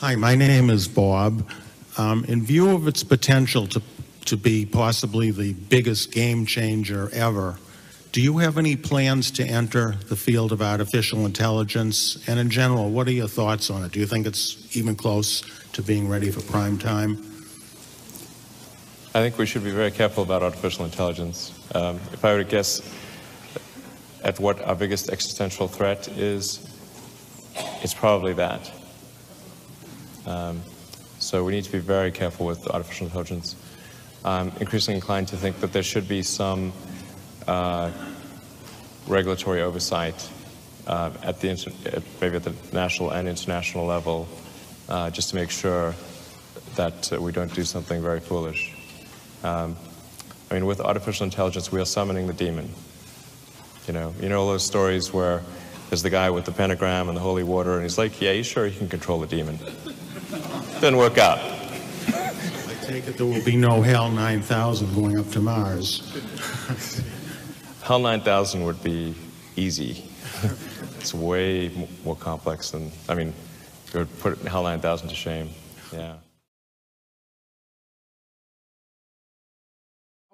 Hi, my name is Bob. In view of its potential to be possibly the biggest game changer ever, do you have any plans to enter the field of artificial intelligence? And in general, what are your thoughts on it? Do you think it's even close to being ready for prime time? I think we should be very careful about artificial intelligence. If I were to guess at what our biggest existential threat is, it's probably that. So we need to be very careful with artificial intelligence. I'm increasingly inclined to think that there should be some regulatory oversight maybe at the national and international level, just to make sure that we don't do something very foolish. I mean, with artificial intelligence, we are summoning the demon. You know all those stories where there's the guy with the pentagram and the holy water, and he's like, yeah, you sure you can control the demon? Didn't work out. I take it there will be no HAL 9000 going up to Mars. HAL 9000 would be easy. It's way more complex than, I mean, it would put HAL 9000 to shame, yeah.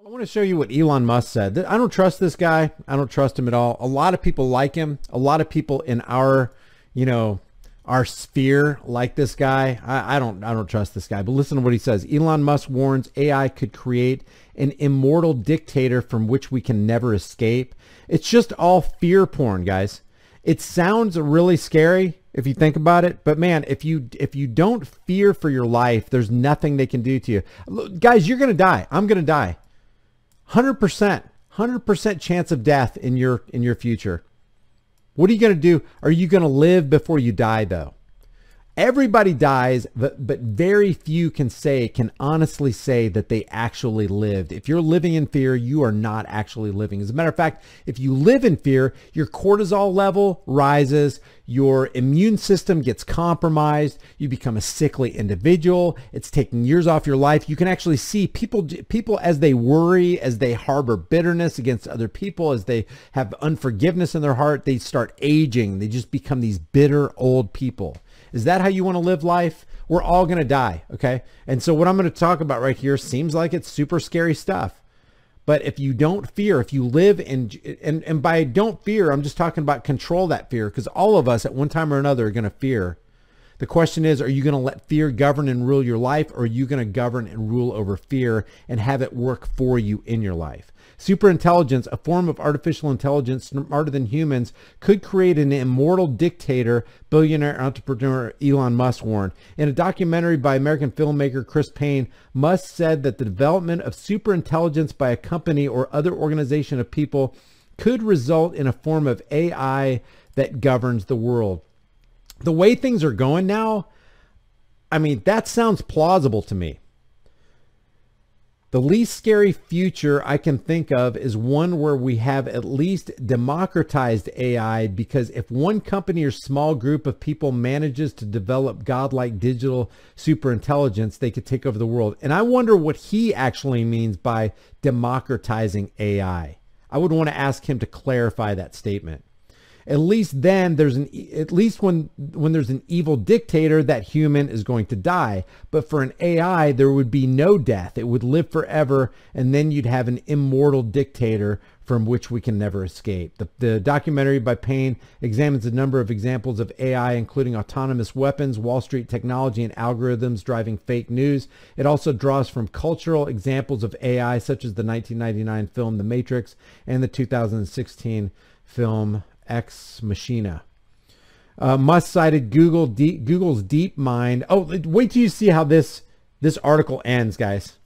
I want to show you what Elon Musk said. I don't trust this guy. I don't trust him at all. A lot of people like him. A lot of people in our, our sphere like this guy. I don't trust this guy. But listen to what he says. Elon Musk warns AI could create an immortal dictator from which we can never escape. It's just all fear porn, guys. It sounds really scary if you think about it, but man, if you don't fear for your life, there's nothing they can do to you. Look, guys, you're gonna die. I'm gonna die. 100% chance of death in your future. What are you going to do? Are you going to live before you die, though? Everybody dies, but very few can honestly say that they actually lived. If you're living in fear, you are not actually living. As a matter of fact, if you live in fear, your cortisol level rises, your immune system gets compromised, you become a sickly individual, it's taking years off your life. You can actually see people as they worry, as they harbor bitterness against other people, as they have unforgiveness in their heart, they start aging. They just become these bitter old people. Is that how you want to live life? We're all going to die, okay? And so what I'm going to talk about right here seems like it's super scary stuff. But if you don't fear, if you live and by don't fear, I'm just talking about control that fear, because all of us at one time or another are going to fear. The question is, are you going to let fear govern and rule your life, or are you going to govern and rule over fear and have it work for you in your life? Superintelligence, a form of artificial intelligence smarter than humans, could create an immortal dictator, billionaire entrepreneur Elon Musk warned. In a documentary by American filmmaker Chris Payne, Musk said that the development of superintelligence by a company or other organization of people could result in a form of AI that governs the world. The way things are going now, I mean, that sounds plausible to me. The least scary future I can think of is one where we have at least democratized AI, because if one company or small group of people manages to develop godlike digital superintelligence, they could take over the world. And I wonder what he actually means by democratizing AI. I would want to ask him to clarify that statement. At least then when there's an evil dictator, that human is going to die. But for an AI, there would be no death. It would live forever, and then you'd have an immortal dictator from which we can never escape. The documentary by Payne examines a number of examples of AI, including autonomous weapons, Wall Street technology, and algorithms driving fake news. It also draws from cultural examples of AI, such as the 1999 film The Matrix and the 2016 film Ex Machina. Musk cited Google's DeepMind. Oh, wait till you see how this article ends, guys,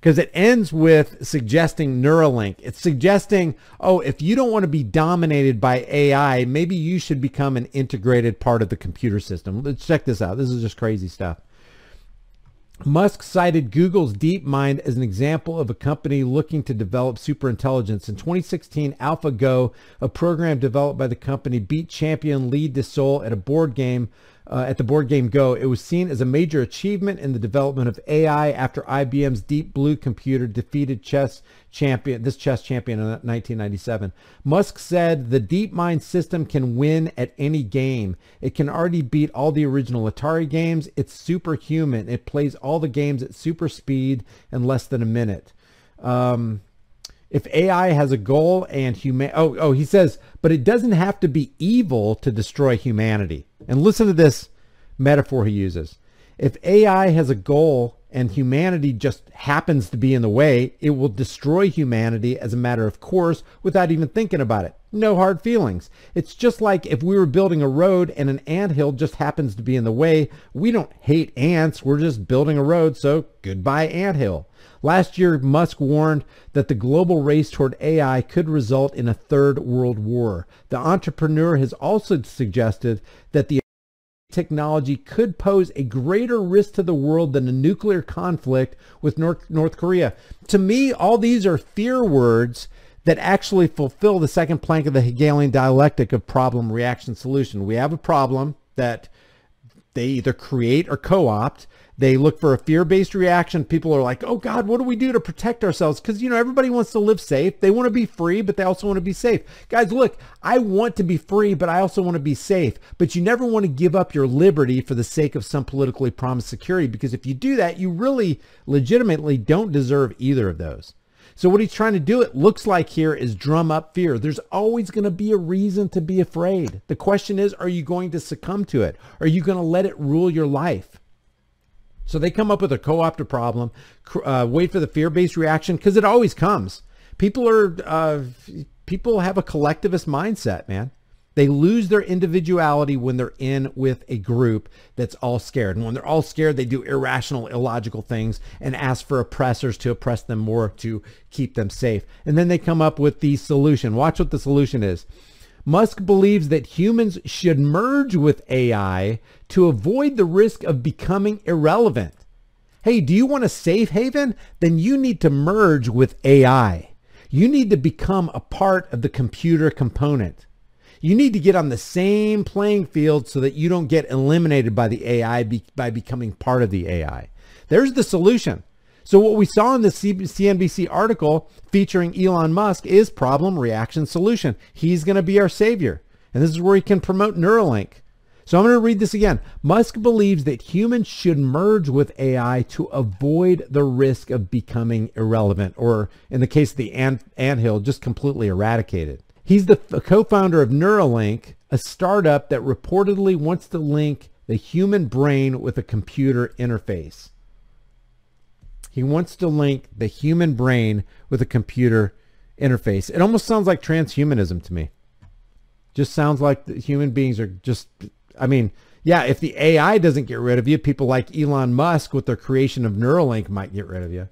because it ends with suggesting Neuralink. It's suggesting, oh, if you don't want to be dominated by AI, maybe you should become an integrated part of the computer system. Let's check this out. This is just crazy stuff. Musk cited Google's DeepMind as an example of a company looking to develop superintelligence. In 2016, AlphaGo, a program developed by the company, beat champion Lee Dassault at a board game at the board game Go. It was seen as a major achievement in the development of AI after IBM's Deep Blue computer defeated chess champion in 1997. Musk said the DeepMind system can win at any game. It can already beat all the original Atari games. It's superhuman. It plays all the games at super speed in less than a minute. If AI has a goal and he says, but it doesn't have to be evil to destroy humanity. And listen to this metaphor he uses. If AI has a goal and humanity just happens to be in the way, it will destroy humanity as a matter of course without even thinking about it. No hard feelings. It's just like if we were building a road and an anthill just happens to be in the way. We don't hate ants. We're just building a road, so goodbye anthill. Last year, Musk warned that the global race toward AI could result in a third world war. The entrepreneur has also suggested that the technology could pose a greater risk to the world than a nuclear conflict with North Korea. To me, all these are fear words that actually fulfill the second plank of the Hegelian dialectic of problem, reaction, solution. We have a problem that they either create or co-opt. They look for a fear-based reaction. People are like, oh God, what do we do to protect ourselves? Because, everybody wants to live safe. They want to be free, but they also want to be safe. Guys, look, I want to be free, but I also want to be safe. But you never want to give up your liberty for the sake of some politically promised security, because if you do that, you really legitimately don't deserve either of those. So what he's trying to do, it looks like here, is drum up fear. There's always going to be a reason to be afraid. The question is, are you going to succumb to it? Are you going to let it rule your life? So they come up with a co-opted problem, wait for the fear-based reaction, because it always comes. People have a collectivist mindset, man. They lose their individuality when they're in with a group that's all scared. And when they're all scared, they do irrational, illogical things and ask for oppressors to oppress them more to keep them safe. And then they come up with the solution. Watch what the solution is. Musk believes that humans should merge with AI to avoid the risk of becoming irrelevant. Hey, do you want a safe haven? Then you need to merge with AI. You need to become a part of the computer component. You need to get on the same playing field so that you don't get eliminated by the AI by becoming part of the AI. There's the solution. So what we saw in the CNBC article featuring Elon Musk is problem, reaction, solution. He's going to be our savior. And this is where he can promote Neuralink. So I'm going to read this again. Musk believes that humans should merge with AI to avoid the risk of becoming irrelevant, or in the case of the anthill, just completely eradicated. He's the co-founder of Neuralink, a startup that reportedly wants to link the human brain with a computer interface. He wants to link the human brain with a computer interface. It almost sounds like transhumanism to me. Just sounds like the human beings are just, yeah, if the AI doesn't get rid of you, people like Elon Musk with their creation of Neuralink might get rid of you.